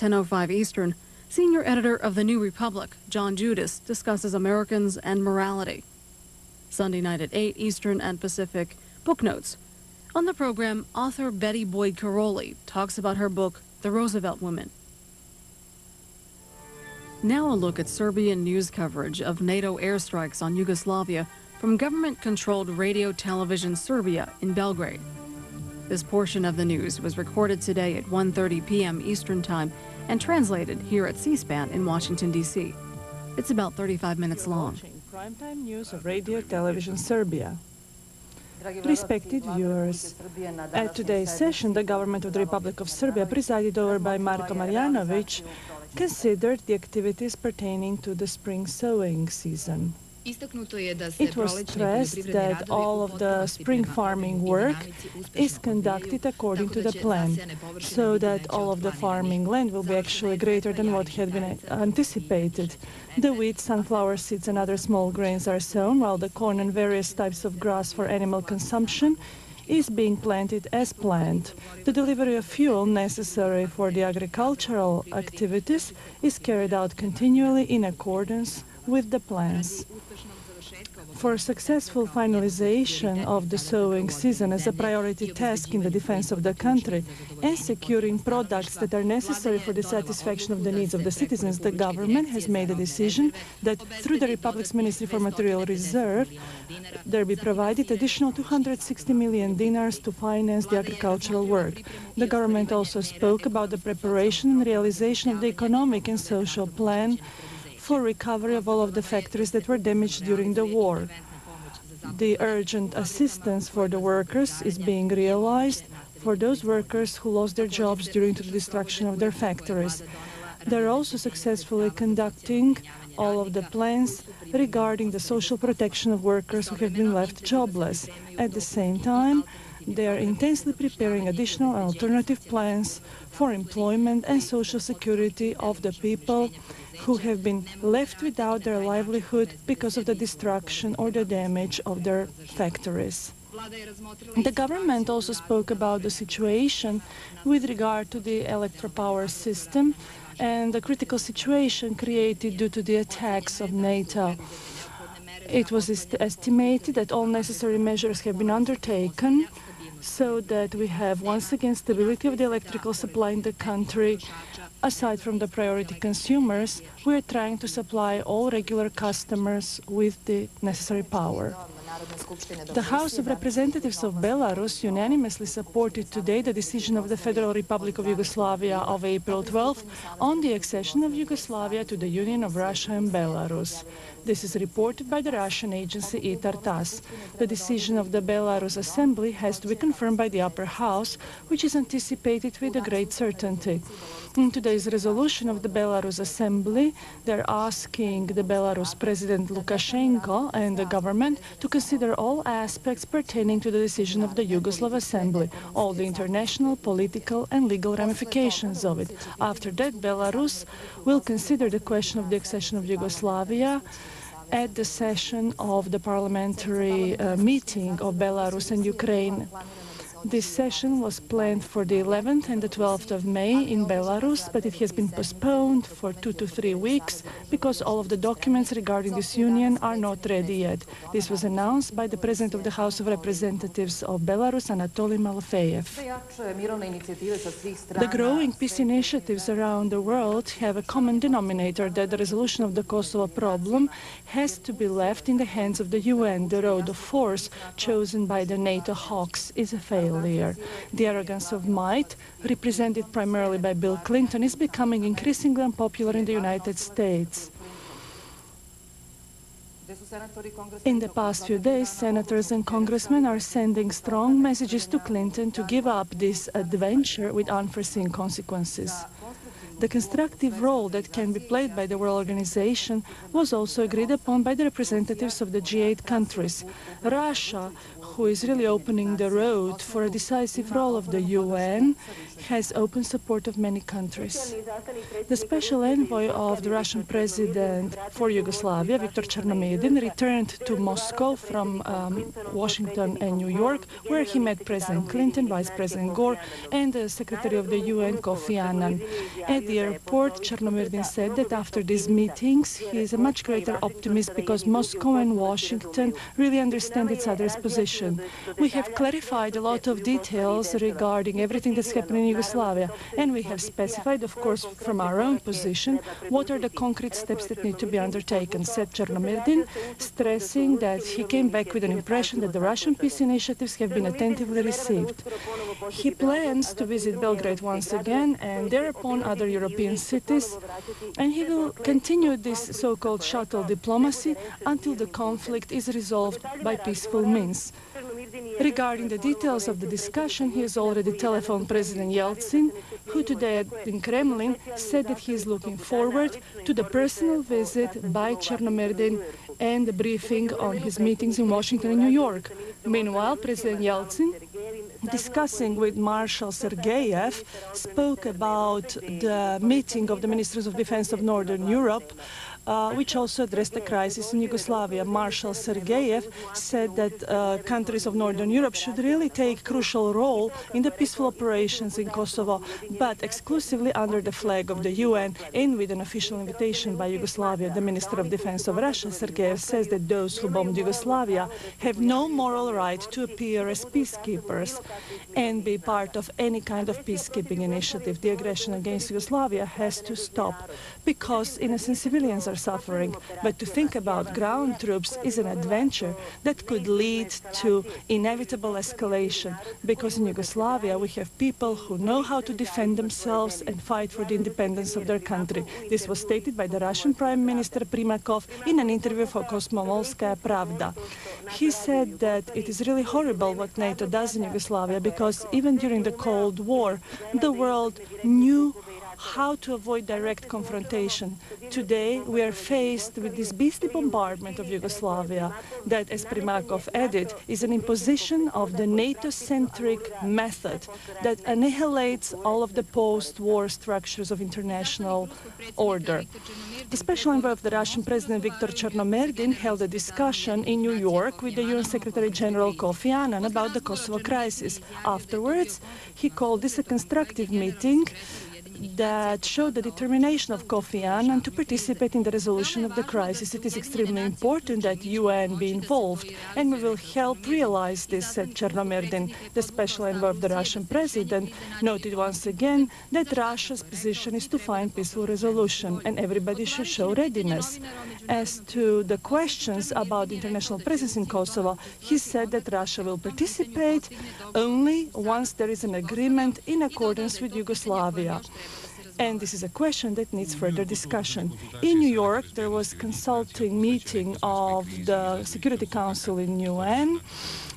10:05 Eastern, senior editor of The New Republic, John Judas, discusses Americans and morality. Sunday night at 8 Eastern and Pacific, Book Notes. On the program, author Betty Boyd Caroli talks about her book, The Roosevelt Women. Now a look at Serbian news coverage of NATO airstrikes on Yugoslavia from government-controlled Radio Television Serbia in Belgrade. This portion of the news was recorded today at 1:30 p.m. Eastern Time and translated here at C-SPAN in Washington, D.C. It's about 35 minutes long. Primetime news of Radio Television Serbia. Respected viewers, at today's session, the government of the Republic of Serbia, presided over by Marko Milanovic, considered the activities pertaining to the spring sowing season. It was stressed that all of the spring farming work is conducted according to the plan, so that all of the farming land will be actually greater than what had been anticipated. The wheat, sunflower seeds and other small grains are sown, while the corn and various types of grass for animal consumption is being planted as planned. The delivery of fuel necessary for the agricultural activities is carried out continually in accordance with the plans. For successful finalization of the sowing season as a priority task in the defense of the country and securing products that are necessary for the satisfaction of the needs of the citizens, the government has made a decision that through the Republic's Ministry for Material Reserve, there be provided additional 260 million dinars to finance the agricultural work. The government also spoke about the preparation and realization of the economic and social plan for recovery of all of the factories that were damaged during the war. The urgent assistance for the workers is being realized for those workers who lost their jobs during the destruction of their factories. They're also successfully conducting all of the plans regarding the social protection of workers who have been left jobless. At the same time, they are intensely preparing additional and alternative plans for employment and social security of the people who have been left without their livelihood because of the destruction or the damage of their factories. The government also spoke about the situation with regard to the electropower system and the critical situation created due to the attacks of NATO. It was estimated that all necessary measures have been undertaken so that we have once again stability of the electrical supply in the country. Aside from the priority consumers, we are trying to supply all regular customers with the necessary power. The House of Representatives of Belarus unanimously supported today the decision of the Federal Republic of Yugoslavia of April 12th on the accession of Yugoslavia to the Union of Russia and Belarus. This is reported by the Russian agency RTS. The decision of the Belarus Assembly has to be confirmed by the upper house, which is anticipated with a great certainty. In today's resolution of the Belarus Assembly, they're asking the Belarus President Lukashenko and the government to consider all aspects pertaining to the decision of the Yugoslav Assembly, all the international, political and legal ramifications of it. After that, Belarus will consider the question of the accession of Yugoslavia at the session of the parliamentary meeting of Belarus and Ukraine. This session was planned for the 11th and the 12th of May in Belarus, but it has been postponed for 2 to 3 weeks because all of the documents regarding this union are not ready yet. This was announced by the President of the House of Representatives of Belarus, Anatoly Malofeyev. The growing peace initiatives around the world have a common denominator that the resolution of the Kosovo problem has to be left in the hands of the UN. The road of force chosen by the NATO hawks is a failure. The arrogance of might, represented primarily by Bill Clinton, is becoming increasingly unpopular in the United States. In the past few days, senators and congressmen are sending strong messages to Clinton to give up this adventure with unforeseen consequences. The constructive role that can be played by the World Organization was also agreed upon by the representatives of the G8 countries. Russia, who is really opening the road for a decisive role of the UN, has open support of many countries. The special envoy of the Russian president for Yugoslavia, Viktor Chernomyrdin, returned to Moscow from Washington and New York, where he met President Clinton, Vice President Gore, and the Secretary of the UN, Kofi Annan. At the airport, Chernomyrdin said that after these meetings, he is a much greater optimist because Moscow and Washington really understand each other's position. We have clarified a lot of details regarding everything that's happening in Yugoslavia, and we have specified, of course, from our own position, what are the concrete steps that need to be undertaken, said Chernomyrdin, stressing that he came back with an impression that the Russian peace initiatives have been attentively received. He plans to visit Belgrade once again and thereupon other European cities, and he will continue this so-called shuttle diplomacy until the conflict is resolved by peaceful means. Regarding the details of the discussion, he has already telephoned President Yeltsin, who today in Kremlin said that he is looking forward to the personal visit by Chernomyrdin and the briefing on his meetings in Washington and New York. Meanwhile, President Yeltsin, discussing with Marshal Sergeyev, spoke about the meeting of the Ministers of Defense of Northern Europe, which also addressed the crisis in Yugoslavia. Marshal Sergeyev said that countries of Northern Europe should really take a crucial role in the peaceful operations in Kosovo, but exclusively under the flag of the UN and with an official invitation by Yugoslavia. The Minister of Defense of Russia, Sergeyev, says that those who bombed Yugoslavia have no moral right to appear as peacekeepers and be part of any kind of peacekeeping initiative. The aggression against Yugoslavia has to stop because innocent civilians are suffering, but to think about ground troops is an adventure that could lead to inevitable escalation, because in Yugoslavia we have people who know how to defend themselves and fight for the independence of their country. This was stated by the Russian Prime Minister Primakov in an interview for Komsomolskaya Pravda. He said that it is really horrible what NATO does in Yugoslavia, because even during the Cold War, the world knew how to avoid direct confrontation. Today, we are faced with this beastly bombardment of Yugoslavia that, as Primakov added, is an imposition of the NATO-centric method that annihilates all of the post-war structures of international order. The special envoy of the Russian President Viktor Chernomyrdin held a discussion in New York with the UN Secretary General Kofi Annan about the Kosovo crisis. Afterwards, he called this a constructive meeting that showed the determination of Kofi Annan to participate in the resolution of the crisis. It is extremely important that UN be involved, and we will help realize this, said Chernomyrdin. The special envoy of the Russian president noted once again that Russia's position is to find peaceful resolution, and everybody should show readiness. As to the questions about international presence in Kosovo, he said that Russia will participate only once there is an agreement in accordance with Yugoslavia. And this is a question that needs further discussion. In New York, there was a consulting meeting of the Security Council in UN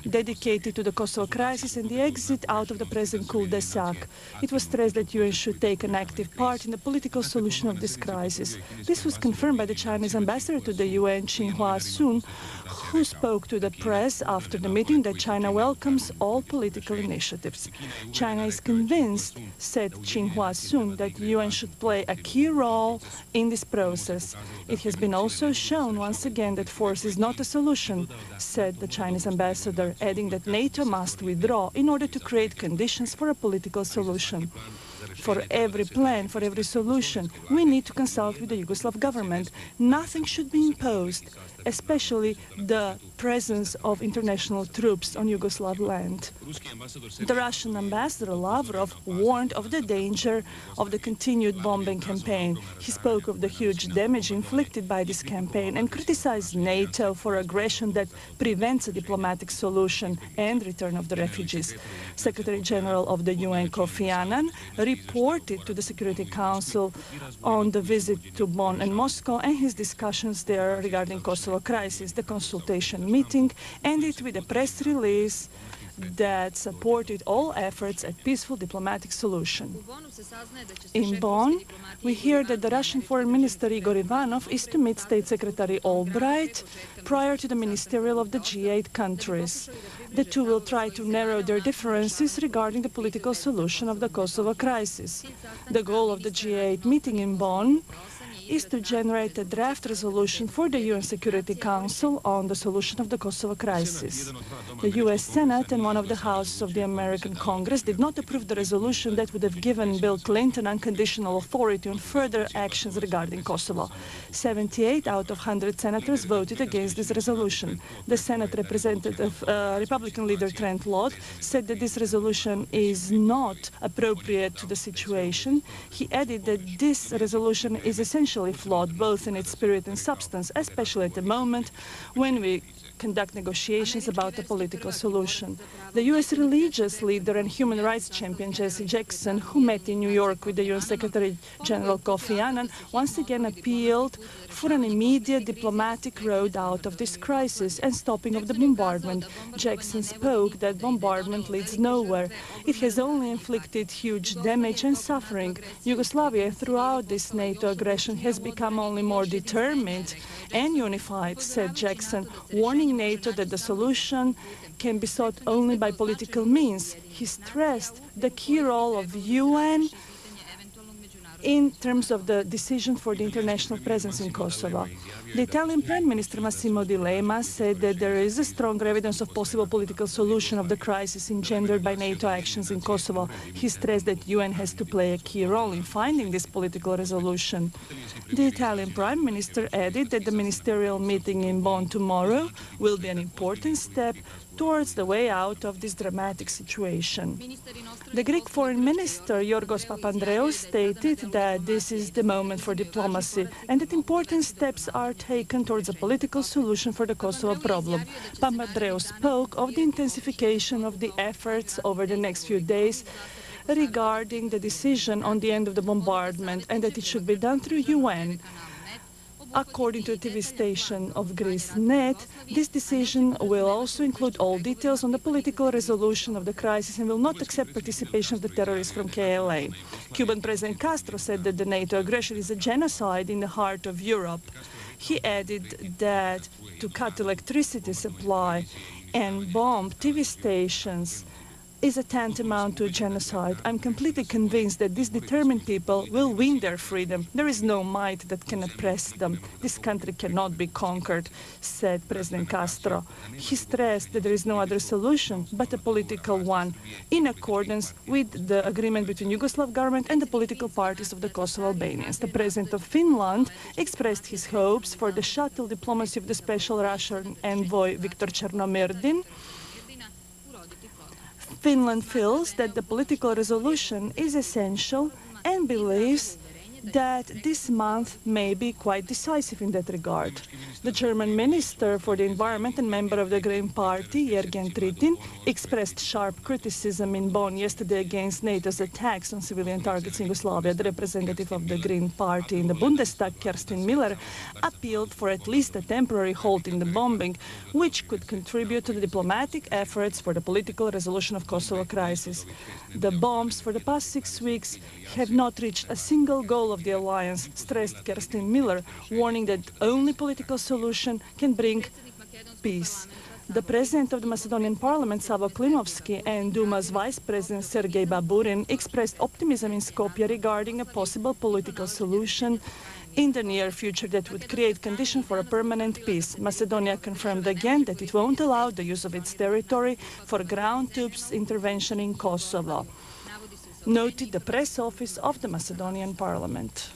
dedicated to the Kosovo crisis and the exit out of the President cul-de-sac. It was stressed that UN should take an active part in the political solution of this crisis. This was confirmed by the Chinese ambassador to the UN, Qinghua Sun, who spoke to the press after the meeting that China welcomes all political initiatives. China is convinced, said Qinghua Sun, that the UN should play a key role in this process. It has been also shown once again that force is not a solution, said the Chinese ambassador, adding that NATO must withdraw in order to create conditions for a political solution. For every plan, for every solution, we need to consult with the Yugoslav government. Nothing should be imposed, especially the presence of international troops on Yugoslav land. The Russian ambassador Lavrov warned of the danger of the continued bombing campaign. He spoke of the huge damage inflicted by this campaign and criticized NATO for aggression that prevents a diplomatic solution and return of the refugees. Secretary General of the UN Kofi Annan reported to the Security Council on the visit to Bonn and Moscow and his discussions there regarding Kosovo crisis. The consultation meeting ended with a press release that supported all efforts at peaceful diplomatic solution. In Bonn, we hear that the Russian Foreign Minister Igor Ivanov is to meet State Secretary Albright prior to the ministerial of the G8 countries. The two will try to narrow their differences regarding the political solution of the Kosovo crisis. The goal of the G8 meeting in Bonn is to generate a draft resolution for the UN Security Council on the solution of the Kosovo crisis. The US Senate and one of the houses of the American Congress did not approve the resolution that would have given Bill Clinton unconditional authority on further actions regarding Kosovo. 78 out of 100 senators voted against this resolution. The Senate representative, Republican leader Trent Lott, said that this resolution is not appropriate to the situation. He added that this resolution is essentially flawed both in its spirit and substance, especially at the moment when we conduct negotiations about a political solution. The U.S. religious leader and human rights champion Jesse Jackson, who met in New York with the UN Secretary General Kofi Annan, once again appealed for an immediate diplomatic road out of this crisis and stopping of the bombardment. Jackson spoke that bombardment leads nowhere. It has only inflicted huge damage and suffering. Yugoslavia, throughout this NATO aggression, has become only more determined and unified, said Jackson, warning NATO that the solution can be sought only by political means. He stressed the key role of UN in terms of the decision for the international presence in Kosovo. The Italian Prime Minister Massimo D'Alema said that there is a stronger evidence of possible political solution of the crisis engendered by NATO actions in Kosovo. He stressed that UN has to play a key role in finding this political resolution. The Italian Prime Minister added that the ministerial meeting in Bonn tomorrow will be an important step towards the way out of this dramatic situation. The Greek Foreign Minister Yorgos Papandreou stated that this is the moment for diplomacy and that important steps are taken towards a political solution for the Kosovo problem. Papandreou spoke of the intensification of the efforts over the next few days regarding the decision on the end of the bombardment and that it should be done through UN. According to the TV station of Greece Net, this decision will also include all details on the political resolution of the crisis and will not accept participation of the terrorists from KLA. Cuban President Castro said that the NATO aggression is a genocide in the heart of Europe. He added that to cut electricity supply and bomb TV stations is a tantamount to a genocide. I'm completely convinced that these determined people will win their freedom. There is no might that can oppress them. This country cannot be conquered, said President Castro. He stressed that there is no other solution but a political one, in accordance with the agreement between Yugoslav government and the political parties of the Kosovo Albanians. The President of Finland expressed his hopes for the shuttle diplomacy of the special Russian envoy Viktor Chernomyrdin. Finland feels that the political resolution is essential and believes that this month may be quite decisive in that regard. The German Minister for the Environment and member of the Green Party, Jürgen Trittin, expressed sharp criticism in Bonn yesterday against NATO's attacks on civilian targets in Yugoslavia. The representative of the Green Party in the Bundestag, Kerstin Miller, appealed for at least a temporary halt in the bombing, which could contribute to the diplomatic efforts for the political resolution of Kosovo crisis. The bombs for the past 6 weeks have not reached a single goal of the alliance, stressed Kerstin Miller, warning that only political solution can bring peace. The president of the Macedonian parliament, Savo Klimovski, and Duma's vice president, Sergei Baburin, expressed optimism in Skopje regarding a possible political solution in the near future that would create conditions for a permanent peace. Macedonia confirmed again that it won't allow the use of its territory for ground troops intervention in Kosovo, noted the press office of the Macedonian parliament.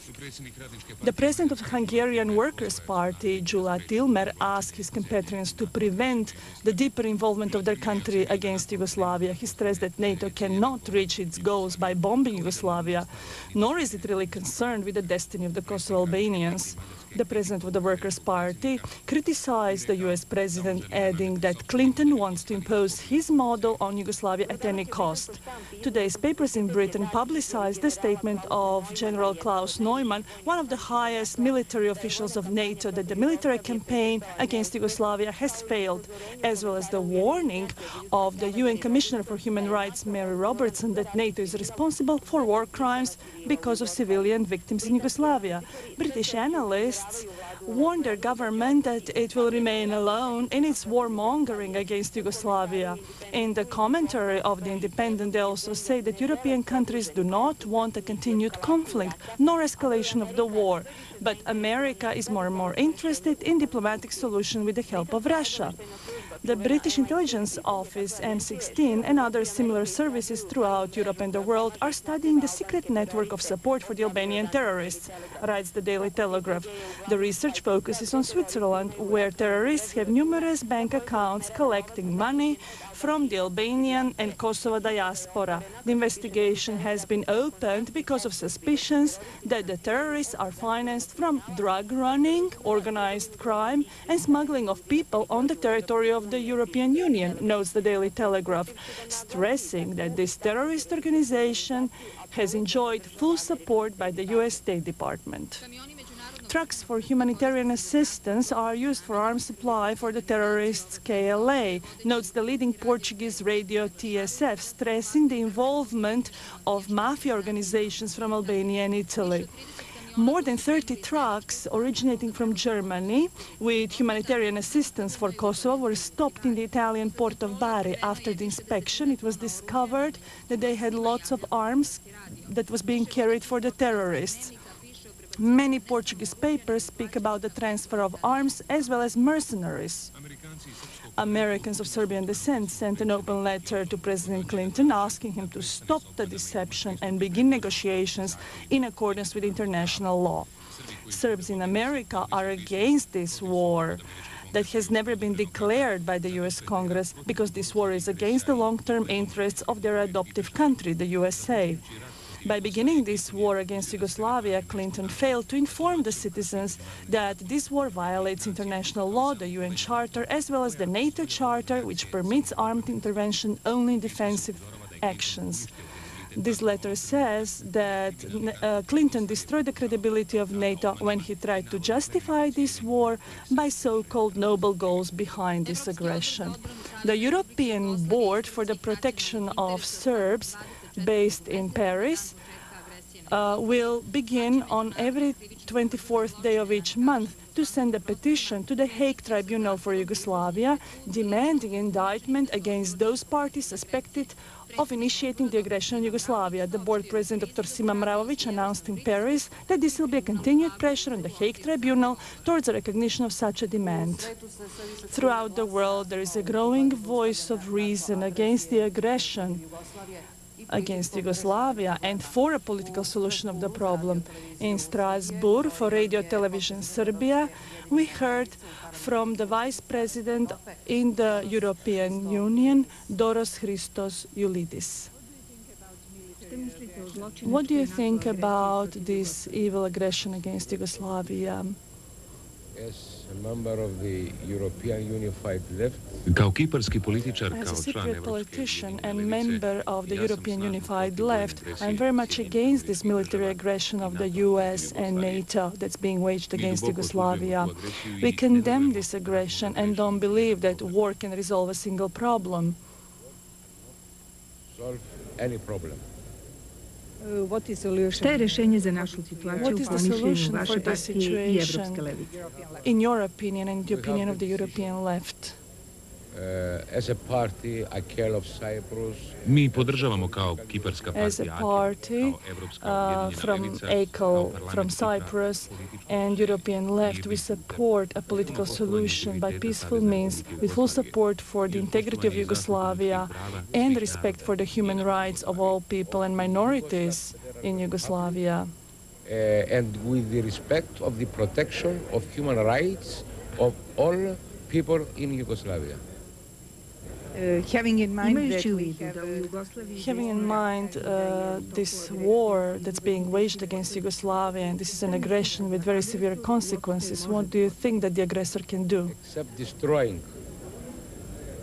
The president of the Hungarian Workers' Party, Gyula Tilmer, asked his compatriots to prevent the deeper involvement of their country against Yugoslavia. He stressed that NATO cannot reach its goals by bombing Yugoslavia, nor is it really concerned with the destiny of the Kosovo Albanians. The president of the Workers' Party criticized the US president, adding that Clinton wants to impose his model on Yugoslavia at any cost. Today's papers in Britain Britain publicized the statement of General Klaus Neumann, one of the highest military officials of NATO, that the military campaign against Yugoslavia has failed, as well as the warning of the UN Commissioner for Human Rights, Mary Robertson, that NATO is responsible for war crimes because of civilian victims in Yugoslavia. British analysts warned their government that it will remain alone in its warmongering against Yugoslavia. In the commentary of The Independent, they also say that European countries do not want a continued conflict nor escalation of the war, but America is more and more interested in diplomatic solution with the help of Russia. The British Intelligence Office, M16, and other similar services throughout Europe and the world are studying the secret network of support for the Albanian terrorists, writes the Daily Telegraph. The research focuses on Switzerland, where terrorists have numerous bank accounts collecting money from the Albanian and Kosovo diaspora. The investigation has been opened because of suspicions that the terrorists are financed from drug running, organized crime, and smuggling of people on the territory of the European Union, notes the Daily Telegraph, stressing that this terrorist organization has enjoyed full support by the US State Department. Trucks for humanitarian assistance are used for arms supply for the terrorists KLA, notes the leading Portuguese radio TSF, stressing the involvement of mafia organizations from Albania and Italy. More than 30 trucks originating from Germany with humanitarian assistance for Kosovo were stopped in the Italian port of Bari. After the inspection, it was discovered that they had lots of arms that was being carried for the terrorists. Many Portuguese papers speak about the transfer of arms as well as mercenaries. Americans of Serbian descent sent an open letter to President Clinton asking him to stop the deception and begin negotiations in accordance with international law. Serbs in America are against this war that has never been declared by the US Congress because this war is against the long-term interests of their adoptive country, the USA. By beginning this war against Yugoslavia, Clinton failed to inform the citizens that this war violates international law, the UN Charter, as well as the NATO Charter, which permits armed intervention only in defensive actions. This letter says that Clinton destroyed the credibility of NATO when he tried to justify this war by so-called noble goals behind this aggression. The European Board for the Protection of Serbs, based in Paris, will begin on every 24th day of each month to send a petition to the Hague Tribunal for Yugoslavia, demanding indictment against those parties suspected of initiating the aggression in Yugoslavia. The board president, Dr. Sima Mravovic, announced in Paris that this will be a continued pressure on the Hague Tribunal towards the recognition of such a demand. Throughout the world, there is a growing voice of reason against the aggression against Yugoslavia and for a political solution of the problem. In Strasbourg, for Radio Television Serbia, we heard from the Vice President in the European Union, Doros Christos Iulidis. What do you think about this evil aggression against Yugoslavia? As a member of the European Unified Left, as a secret politician and member of the European Unified Left, I'm very much against this military aggression of the US and NATO that's being waged against Yugoslavia. We condemn this aggression and don't believe that war can resolve a single problem. solve any problem. Šta je rješenje za našu situaciju po mišljenju vaše partije i evropske levice? In your opinion and the opinion of the European left? As a party, I care of Cyprus. Mi podržavamo kao kiparska As a partija party from ECO, from Cyprus and European left, we support a political solution by peaceful means with full support for the integrity of Yugoslavia and respect for the human rights of all people and minorities in Yugoslavia. And with the respect of the protection of human rights of all people in Yugoslavia. Having in mind this war that's being waged against Yugoslavia, and this is an aggression with very severe consequences, what do you think that the aggressor can do? Except destroying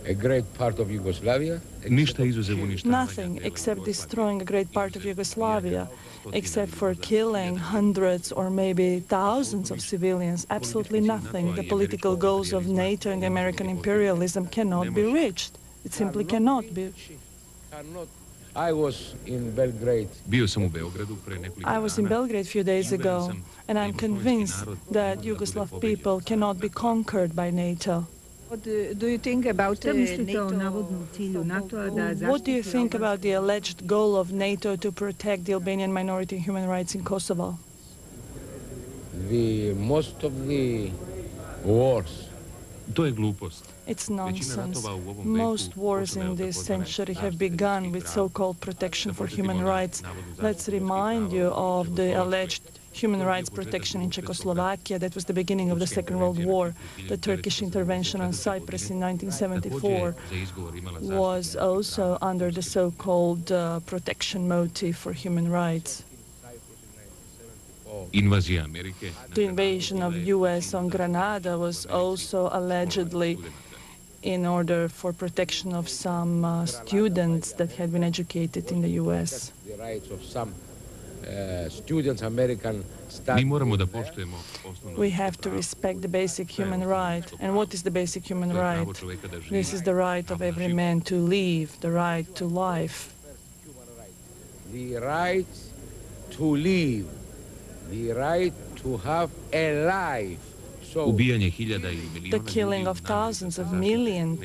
a great part of Yugoslavia. Ništa izuzev uništavanja. Nothing except destroying a great part of Yugoslavia, except for killing hundreds or maybe thousands of civilians. Absolutely nothing. The political goals of NATO and American imperialism cannot be reached. It simply cannot be. I was in Belgrade. Bio sam u Beogradu pre nekoliko I was in dana. Belgrade a few days ago, and I'm convinced that Yugoslav people cannot be conquered by NATO. What do you think about Šta mislite o NATO? navodnom cilju NATO-a da What do you zaštiti think about the alleged goal of NATO to protect the Albanian minority and human rights in Kosovo? Most of the wars To je glupost. It's nonsense. Most wars in this century have begun with so-called protection for human rights. Let's remind you of the alleged human rights protection in Czechoslovakia. That was the beginning of the Second World War. The Turkish intervention on Cyprus in 1974 was also under the so-called protection motive for human rights. Invazija Amerike. The invasion of US on Granada was also allegedly in order for protection of some students that had been educated in the US. the rights of some students, American Mi studies. moramo da poštujemo osnovno We have to respect the basic human right. And what is the basic human right? This is the right of every man to live, the right to life. The right to live, the right to have a life. So ubijanje hiljada ili miliona. The killing of thousands of millions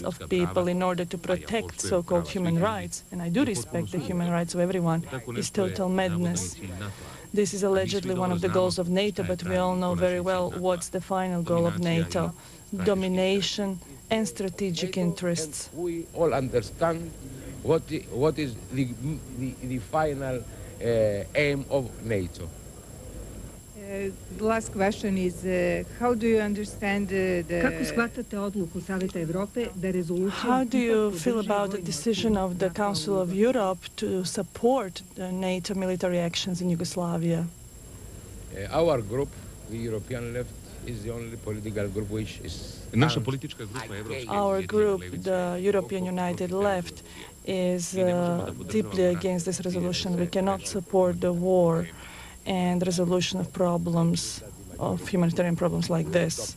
of people in order to protect so-called human rights, and I do respect the human rights of everyone, is total madness. This is allegedly one of the goals of NATO, but we all know very well what's the final goal of NATO: domination and strategic interests. we all understand what is the final aim of NATO. The last question is, how do you understand Kako the shvatate odluku Saveta Evrope da rezolucijom How do you ipak feel podrži about the vojnu decision of the Council of Europe to support the NATO military actions in Yugoslavia? Our group, the European left, is the only political group which is Naša politička grupa Evropska Our group, the European United Left, is deeply against this resolution. We cannot support the war and resolution of problems, of humanitarian problems like this.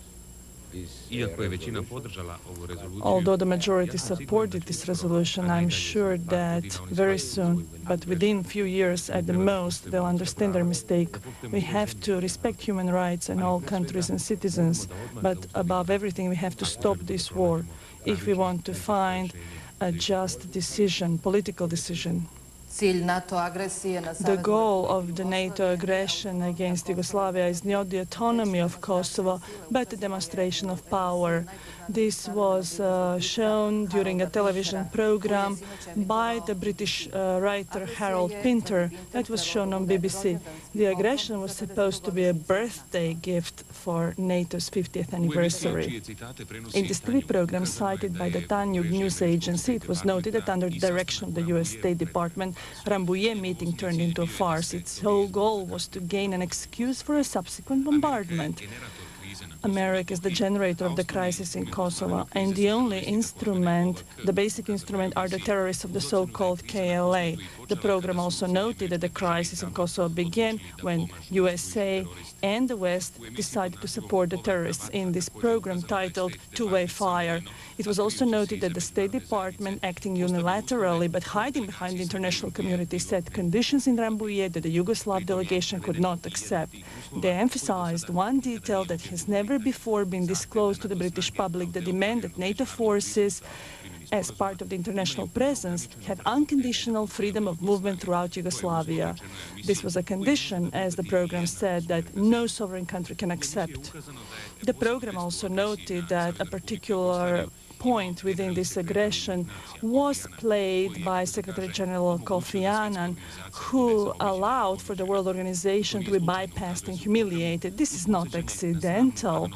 Iako je većina podržala ovu rezoluciju. Although the majority supported this resolution, I'm sure that very soon, but within few years at the most, they'll understand their mistake. We have to respect human rights in all countries and citizens, but above everything, we have to stop this war if we want to find a just decision, political decision. The goal of the NATO aggression against Yugoslavia is not the autonomy of Kosovo, but the demonstration of power. This was shown during a television program by the British writer Harold Pinter that was shown on BBC. The aggression was supposed to be a birthday gift for NATO's 50th anniversary. In this TV program cited by the Tanjug news agency, it was noted that under the direction of the US State Department, Rambouillet meeting turned into a farce. Its whole goal was to gain an excuse for a subsequent bombardment. America is the generator of the crisis in Kosovo, and the only instrument, the basic instrument, are the terrorists of the so-called KLA. The program also noted that the crisis in Kosovo began when USA and the West decided to support the terrorists in this program titled Two-Way Fire. It was also noted that the State Department, acting unilaterally but hiding behind the international community, set conditions in Rambouillet that the Yugoslav delegation could not accept. They emphasized one detail that has never before been disclosed to the British public: the demand that NATO forces, as part of the international presence, have unconditional freedom of movement throughout Yugoslavia. This was a condition, as the program said, that no sovereign country can accept. The program also noted that a particular point within this aggression was played by Secretary General Kofi Annan, who allowed for the World Organization to be bypassed and humiliated. This is not accidental.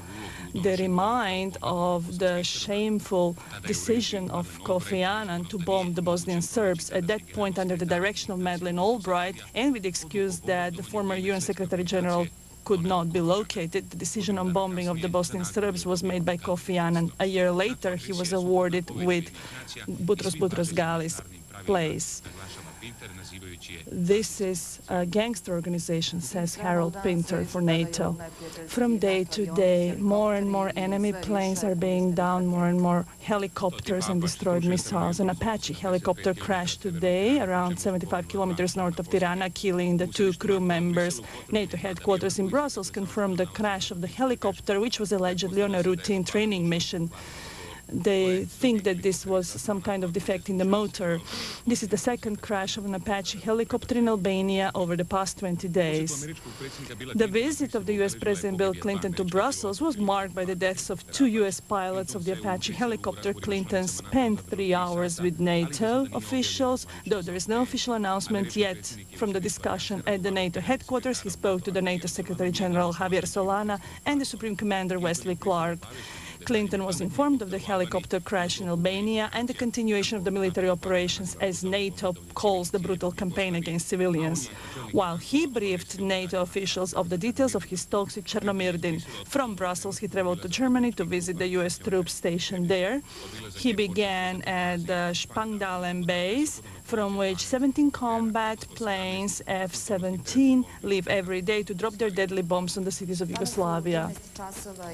They remind of the shameful decision of Kofi Annan to bomb the Bosnian Serbs, at that point under the direction of Madeleine Albright, and with the excuse that the former UN Secretary General could not be located. The decision on bombing of the Bosnian Serbs was made by Kofi Annan. A year later, he was awarded with Boutros Ghali's place. This is a gangster organization, says Harold Pinter for NATO. From day to day, more and more enemy planes are being downed, more and more helicopters and destroyed missiles. An Apache helicopter crashed today around 75 kilometers north of Tirana, killing the 2 crew members. NATO headquarters in Brussels confirmed the crash of the helicopter, which was allegedly on a routine training mission. They think that this was some kind of defect in the motor. This is the second crash of an Apache helicopter in Albania over the past 20 days. The visit of the U.S. President Bill Clinton to Brussels was marked by the deaths of 2 U.S. pilots of the Apache helicopter. Clinton spent 3 hours with NATO officials, though there is no official announcement yet from the discussion at the NATO headquarters. He spoke to the NATO Secretary General Javier Solana and the Supreme Commander Wesley Clark. Clinton was informed of the helicopter crash in Albania and the continuation of the military operations as NATO calls the brutal campaign against civilians. While he briefed NATO officials of the details of his talks with Chernomyrdin. From Brussels, he traveled to Germany to visit the U.S. troops stationed there. He began at the Spangdahlem base, from which 17 combat planes F-17 leave every day to drop their deadly bombs on the cities of Yugoslavia.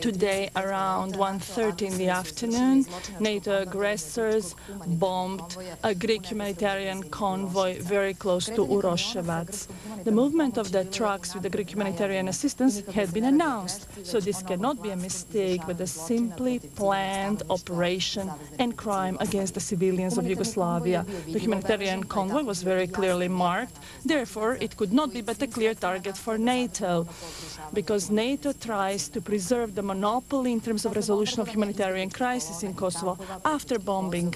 Today, around 1:30 in the afternoon, NATO aggressors bombed a Greek humanitarian convoy very close to Uroševac. The movement of the trucks with the Greek humanitarian assistance had been announced, so this cannot be a mistake, but a simply planned operation and crime against the civilians of Yugoslavia. The humanitarian convoy was very clearly marked, therefore it could not be but a clear target for NATO, because NATO tries to preserve the monopoly in terms of resolution of humanitarian crisis in Kosovo after bombing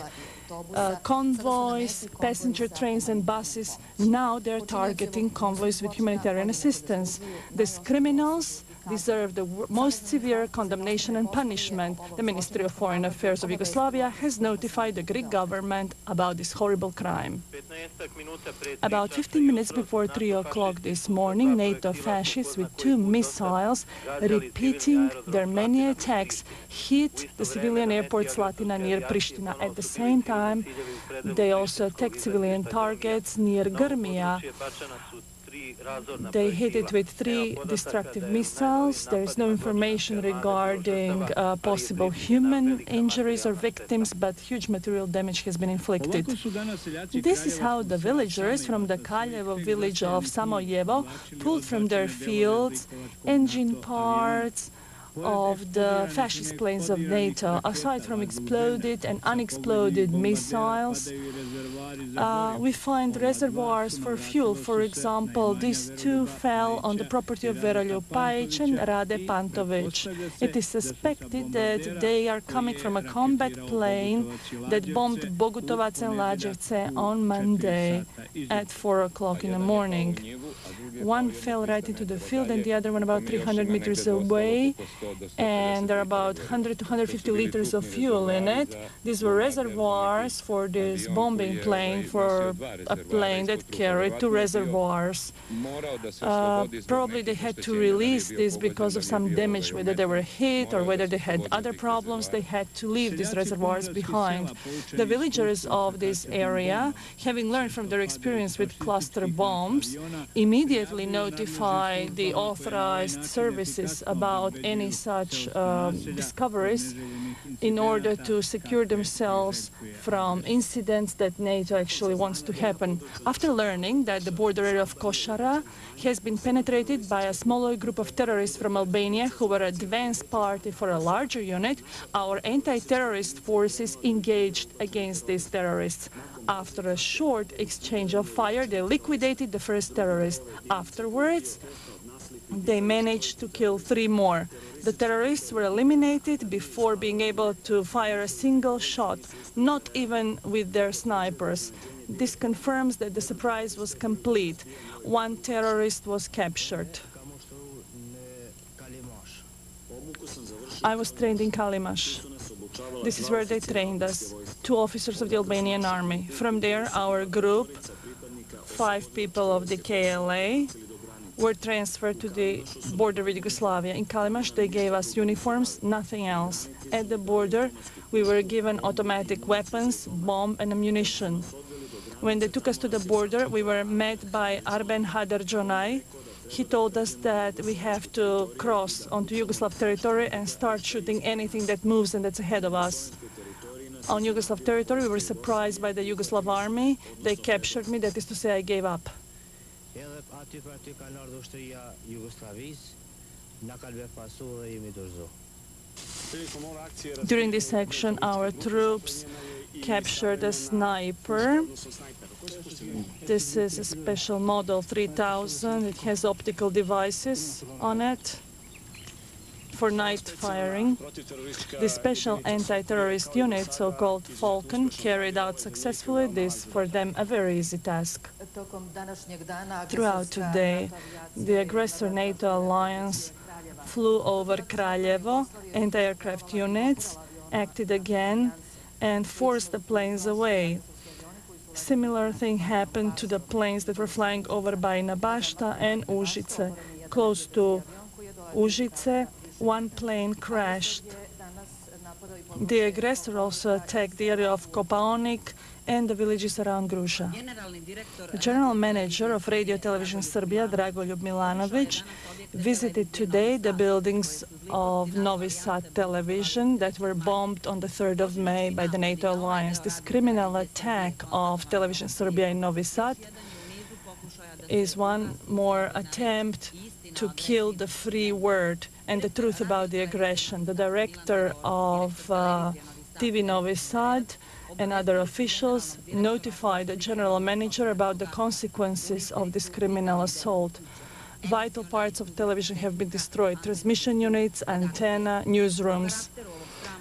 convoys, passenger trains and buses. Now they're targeting convoys with humanitarian assistance. These criminals deserve the most severe condemnation and punishment. The Ministry of Foreign Affairs of Yugoslavia has notified the Greek government about this horrible crime. About 15 minutes before 3 o'clock this morning, NATO fascists with 2 missiles, repeating their many attacks, hit the civilian airport Slatina near Pristina. At the same time, they also attacked civilian targets near Grmija. They hit it with 3 destructive missiles. There is no information regarding possible human injuries or victims, but huge material damage has been inflicted. This is how the villagers from the Kaljevo village of Samojevo pulled from their fields engine parts of the fascist planes of NATO. Aside from exploded and unexploded missiles, we find reservoirs for fuel. For example, these 2 fell on the property of Veroljub Pajic and Rade Pantovic. It is suspected that they are coming from a combat plane that bombed Bogutovac and Lađevce on Monday at 4 o'clock in the morning. One fell right into the field and the other one about 300 meters away, and there are about 100 to 150 liters of fuel in it. These were reservoirs for this bombing plane, for a plane that carried 2 reservoirs. Probably they had to release this because of some damage, whether they were hit or whether they had other problems. They had to leave these reservoirs behind. The villagers of this area, having learned from their experience with cluster bombs, immediately notify the authorized services about any such discoveries in order to secure themselves from incidents that NATO actually wants to happen. After learning that the border area of Košara has been penetrated by a smaller group of terrorists from Albania who were a advance party for a larger unit, our anti-terrorist forces engaged against these terrorists. After a short exchange of fire, they liquidated the first terrorist. Afterwards, they managed to kill 3 more. The terrorists were eliminated before being able to fire a single shot, not even with their snipers. This confirms that the surprise was complete. 1 terrorist was captured. I was trained in Kalimash. This is where they trained us, 2 officers of the Albanian army. From there, our group, 5 people of the KLA, were transferred to the border with Yugoslavia. In Kalimash, they gave us uniforms, nothing else. At the border, we were given automatic weapons, bomb, and ammunition. When they took us to the border, we were met by Arben Hadarjonai. He told us that we have to cross onto Yugoslav territory and start shooting anything that moves and that's ahead of us. On Yugoslav territory, we were surprised by the Yugoslav army. They captured me, that is to say, I gave up. During this action, our troops captured a sniper. This is a special model 3000. It has optical devices on it for night firing. The special anti-terrorist unit, so-called Falcon, carried out successfully this, for them, a very easy task. Throughout today, the aggressor NATO alliance flew over Kraljevo. Anti-aircraft units acted again and forced the planes away. Similar thing happened to the planes that were flying over by Nabashta and Užice. Close to Užice, one plane crashed. The aggressor also attacked the area of Kopaonik and the villages around Gruša. The general manager of Radio Television Serbia, Dragoljub Milanovic, visited today the buildings of Novi Sad television that were bombed on the 3rd of May by the NATO alliance. This criminal attack of Television Serbia in Novi Sad is one more attempt to kill the free word and the truth about the aggression. The director of TV Novi Sad and other officials notified the general manager about the consequences of this criminal assault. Vital parts of television have been destroyed: transmission units, antenna, newsrooms.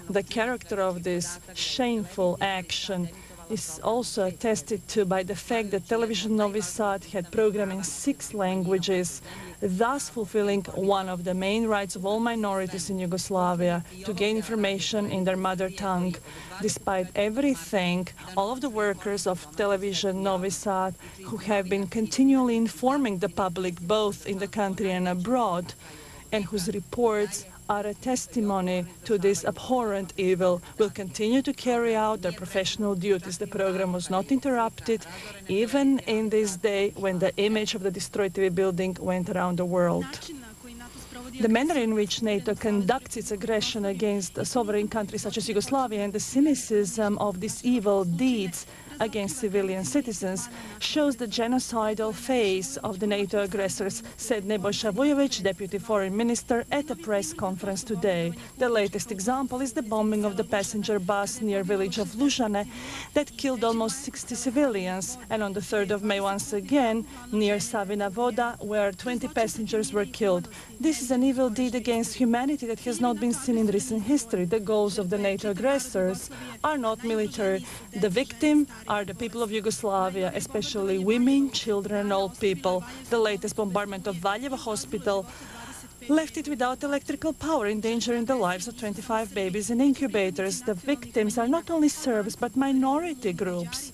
The character of this shameful action is also attested to by the fact that Television Novi Sad had programming in 6 languages, thus fulfilling one of the main rights of all minorities in Yugoslavia to gain information in their mother tongue. Despite everything, all of the workers of Television Novi Sad, who have been continually informing the public both in the country and abroad, and whose reports are a testimony to this abhorrent evil, will continue to carry out their professional duties. The program was not interrupted, even in this day when the image of the destroyed TV building went around the world. The manner in which NATO conducts its aggression against a sovereign country such as Yugoslavia and the cynicism of these evil deeds against civilian citizens shows the genocidal face of the NATO aggressors, said Nebojša Vujović, Deputy Foreign Minister, at a press conference today. The latest example is the bombing of the passenger bus near village of Lužane that killed almost 60 civilians, and on the 3rd of May once again near Savina Voda, where 20 passengers were killed. This is an evil deed against humanity that has not been seen in recent history. The goals of the NATO aggressors are not military. The victim are the people of Yugoslavia, especially women, children and old people. The latest bombardment of Valjevo hospital left it without electrical power, endangering the lives of 25 babies in incubators. The victims are not only Serbs, but minority groups.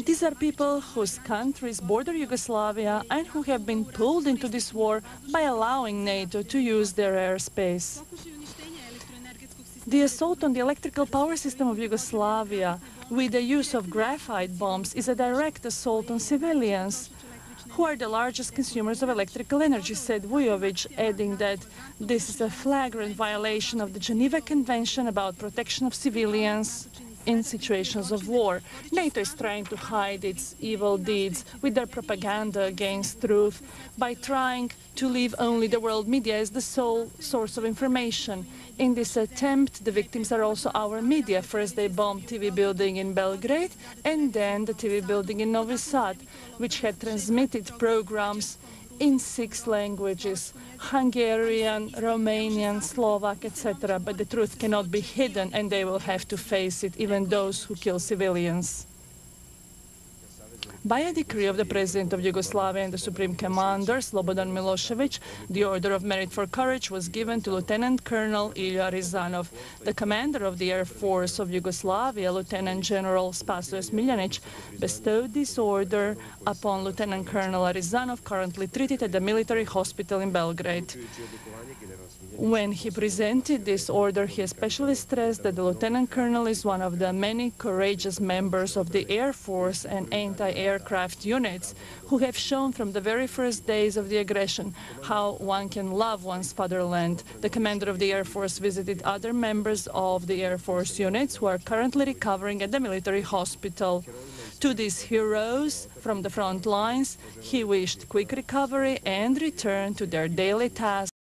These are people whose countries border Yugoslavia and who have been pulled into this war by allowing NATO to use their airspace. The assault on the electrical power system of Yugoslavia with the use of graphite bombs is a direct assault on civilians, who are the largest consumers of electrical energy, said Vujović, adding that this is a flagrant violation of the Geneva Convention about protection of civilians in situations of war. NATO is trying to hide its evil deeds with their propaganda against truth by trying to leave only the world media as the sole source of information. In this attempt, the victims are also our media. First, they bombed TV building in Belgrade, and then the TV building in Novi Sad, which had transmitted programs in 6 languages: Hungarian, Romanian, Slovak, etc. But the truth cannot be hidden, and they will have to face it, even those who kill civilians. By a decree of the President of Yugoslavia and the Supreme Commander, Slobodan Milosevic, the Order of Merit for Courage was given to Lieutenant Colonel Ilja Rizanov. The commander of the Air Force of Yugoslavia, Lieutenant General Spasoje Smiljanic, bestowed this order upon Lieutenant Colonel Rizanov, currently treated at the military hospital in Belgrade. When he presented this order, he especially stressed that the Lieutenant Colonel is one of the many courageous members of the Air Force and anti-aircraft units who have shown from the very first days of the aggression how one can love one's fatherland. The commander of the Air Force visited other members of the Air Force units who are currently recovering at the military hospital. To these heroes from the front lines, he wished quick recovery and return to their daily tasks.